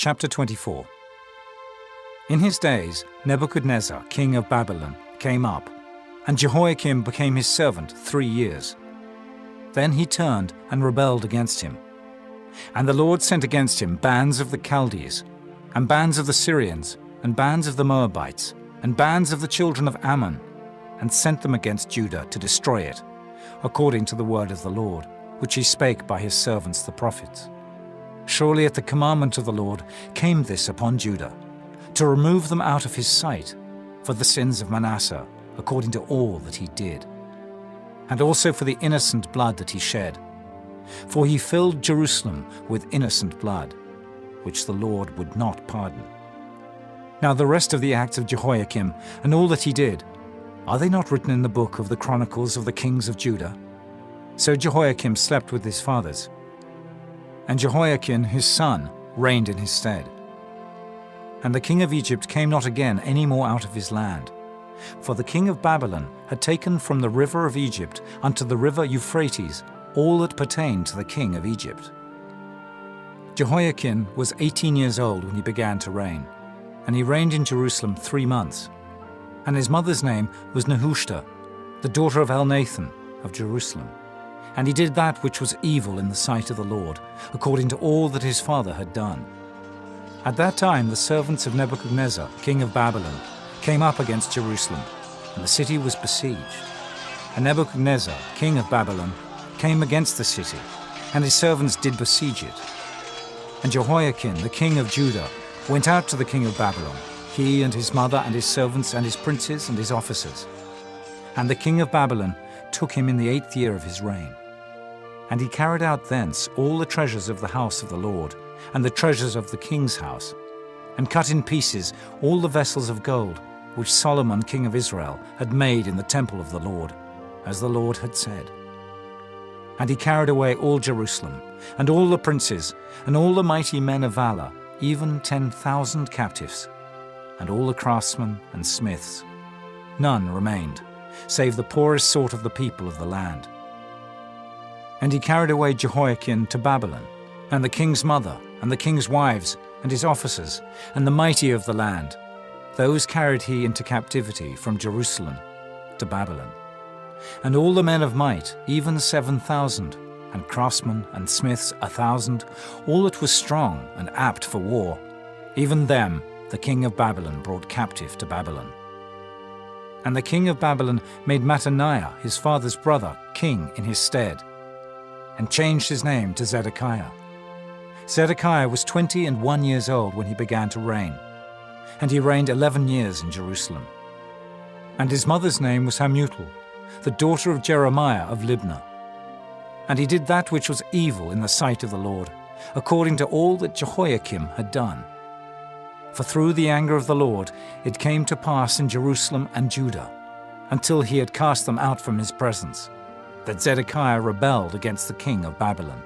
Chapter 24. In his days, Nebuchadnezzar, king of Babylon, came up, and Jehoiakim became his servant 3 years. Then he turned and rebelled against him. And the Lord sent against him bands of the Chaldees, and bands of the Syrians, and bands of the Moabites, and bands of the children of Ammon, and sent them against Judah to destroy it, according to the word of the Lord, which he spake by his servants the prophets. Surely at the commandment of the Lord came this upon Judah, to remove them out of his sight, for the sins of Manasseh, according to all that he did, and also for the innocent blood that he shed. For he filled Jerusalem with innocent blood, which the Lord would not pardon. Now the rest of the acts of Jehoiakim, and all that he did, are they not written in the book of the Chronicles of the kings of Judah? So Jehoiakim slept with his fathers, and Jehoiakim his son reigned in his stead. And the king of Egypt came not again any more out of his land, for the king of Babylon had taken from the river of Egypt unto the river Euphrates all that pertained to the king of Egypt. Jehoiakim was 18 years old when he began to reign, and he reigned in Jerusalem 3 months. And his mother's name was Nehushta, the daughter of Elnathan of Jerusalem. And he did that which was evil in the sight of the Lord, according to all that his father had done. At that time the servants of Nebuchadnezzar, king of Babylon, came up against Jerusalem, and the city was besieged. And Nebuchadnezzar, king of Babylon, came against the city, and his servants did besiege it. And Jehoiakim, the king of Judah, went out to the king of Babylon, he and his mother and his servants and his princes and his officers. And the king of Babylon took him in the 8th year of his reign. And he carried out thence all the treasures of the house of the Lord, and the treasures of the king's house, and cut in pieces all the vessels of gold, which Solomon king of Israel had made in the temple of the Lord, as the Lord had said. And he carried away all Jerusalem, and all the princes, and all the mighty men of valor, even 10,000 captives, and all the craftsmen and smiths. None remained, save the poorest sort of the people of the land. And he carried away Jehoiakim to Babylon, and the king's mother, and the king's wives, and his officers, and the mighty of the land. Those carried he into captivity from Jerusalem to Babylon. And all the men of might, even 7,000, and craftsmen and smiths 1,000, all that was strong and apt for war, even them the king of Babylon brought captive to Babylon. And the king of Babylon made Mattaniah, his father's brother, king in his stead, and changed his name to Zedekiah. Zedekiah was 21 years old when he began to reign, and he reigned 11 years in Jerusalem. And his mother's name was Hamutal, the daughter of Jeremiah of Libnah. And he did that which was evil in the sight of the Lord, according to all that Jehoiakim had done. For through the anger of the Lord it came to pass in Jerusalem and Judah, until he had cast them out from his presence, that Zedekiah rebelled against the king of Babylon.